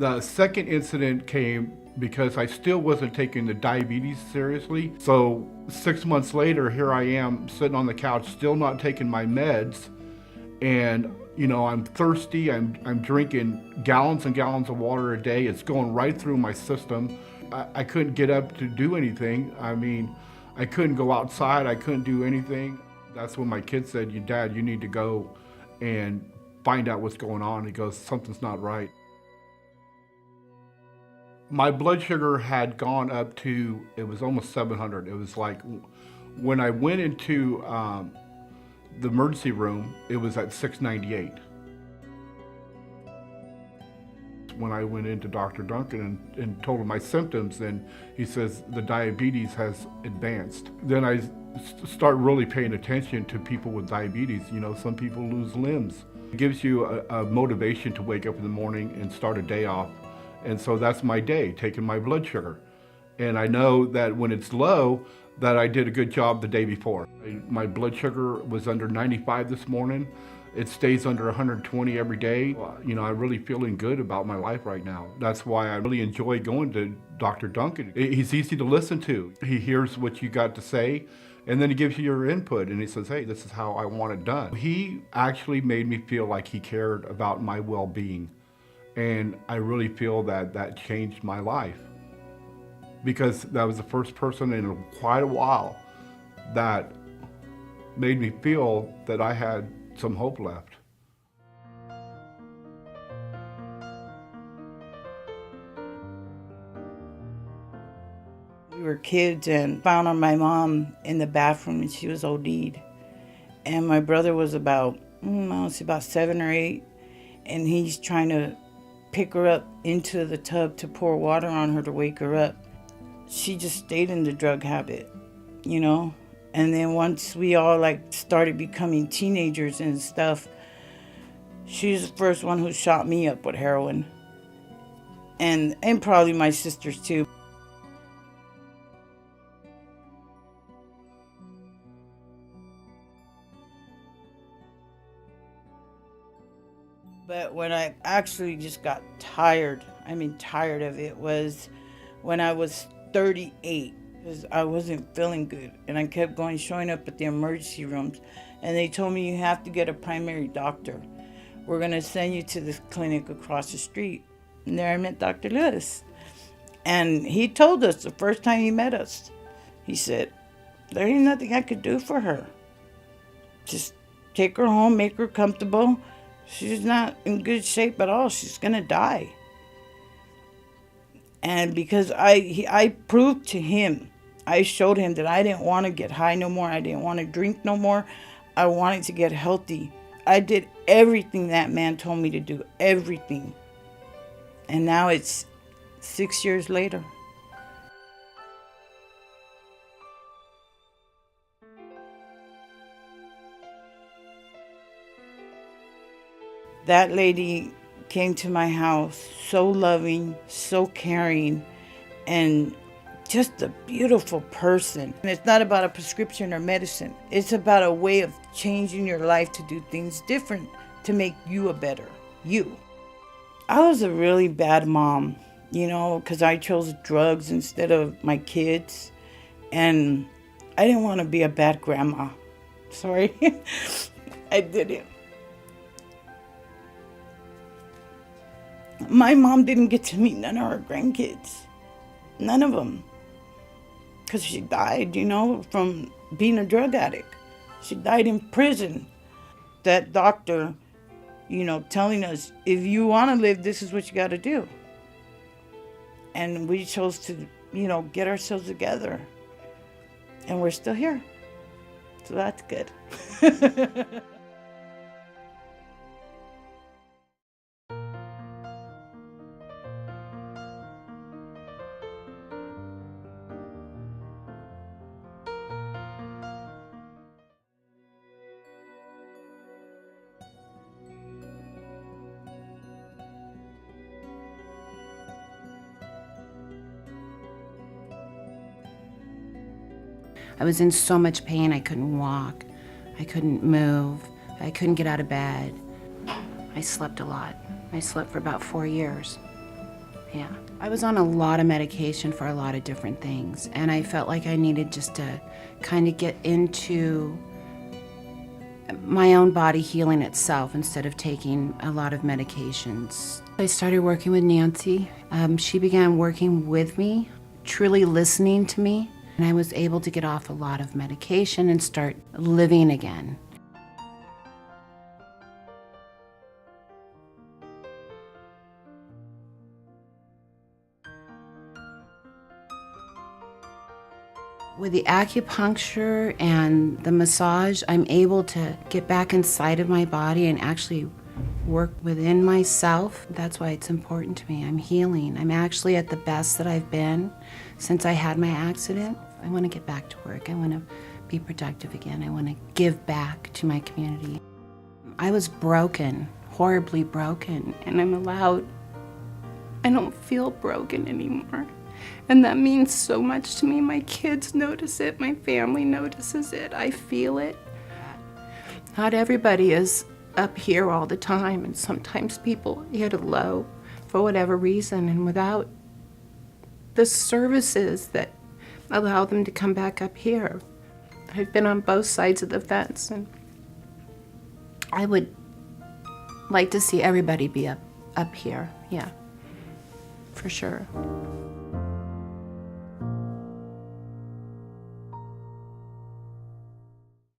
The second incident came because I still wasn't taking the diabetes seriously. So 6 months later, here I am sitting on the couch, still not taking my meds. And, you know, I'm thirsty. I'm drinking gallons and gallons of water a day. It's going right through my system. I couldn't get up to do anything. I mean, I couldn't go outside. I couldn't do anything. That's when my kid said, Dad, you need to go and find out what's going on. He goes, something's not right. My blood sugar had gone up to, it was almost 700. It was like, when I went into the emergency room, it was at 698. When I went into Dr. Duncan and told him my symptoms, then he says the diabetes has advanced. Then I start really paying attention to people with diabetes. You know, some people lose limbs. It gives you a motivation to wake up in the morning and start a day off. And so that's my day, taking my blood sugar. And I know that when it's low, that I did a good job the day before. My blood sugar was under 95 this morning. It stays under 120 every day. You know, I'm really feeling good about my life right now. That's why I really enjoy going to Dr. Duncan. He's easy to listen to. He hears what you got to say, and then he gives you your input, and he says, hey, this is how I want it done. He actually made me feel like he cared about my well-being. And I really feel that that changed my life, because that was the first person in quite a while that made me feel that I had some hope left. We were kids and found on my mom in the bathroom, and she was OD'd. And my brother was about 7 or 8, and he's trying to pick her up into the tub to pour water on her to wake her up. She just stayed in the drug habit, you know? And then once we all started becoming teenagers and stuff, she's the first one who shot me up with heroin. And probably my sisters too. But when I actually just got tired of it, was when I was 38, because I wasn't feeling good. And I kept showing up at the emergency rooms. And they told me, you have to get a primary doctor. We're going to send you to this clinic across the street. And there I met Dr. Lewis. And he told us the first time he met us, he said, there ain't nothing I could do for her. Just take her home, make her comfortable. She's not in good shape at all. She's going to die. And because I proved to him, I showed him that I didn't want to get high no more. I didn't want to drink no more. I wanted to get healthy. I did everything that man told me to do, everything. And now it's 6 years later. That lady came to my house, so loving, so caring, and just a beautiful person. And it's not about a prescription or medicine. It's about a way of changing your life to do things different, to make you a better you. I was a really bad mom, you know, because I chose drugs instead of my kids. And I didn't want to be a bad grandma. Sorry, I didn't. My mom didn't get to meet none of her grandkids. None of them. Because she died, you know, from being a drug addict. She died in prison. That doctor, you know, telling us, if you want to live, this is what you got to do. And we chose to, you know, get ourselves together. And we're still here. So that's good. I was in so much pain, I couldn't walk. I couldn't move. I couldn't get out of bed. I slept a lot. I slept for about 4 years. Yeah. I was on a lot of medication for a lot of different things, and I felt like I needed just to kind of get into my own body healing itself instead of taking a lot of medications. I started working with Nancy. She began working with me, truly listening to me, and I was able to get off a lot of medication and start living again. With the acupuncture and the massage, I'm able to get back inside of my body and actually work within myself. That's why it's important to me. I'm healing. I'm actually at the best that I've been since I had my accident. I want to get back to work. I want to be productive again. I want to give back to my community. I was broken, horribly broken, and I don't feel broken anymore. And that means so much to me. My kids notice it. My family notices it. I feel it. Not everybody is up here all the time, and sometimes people hit a low for whatever reason, and without the services that allow them to come back up here. I've been on both sides of the fence, and I would like to see everybody be up here. Yeah, for sure.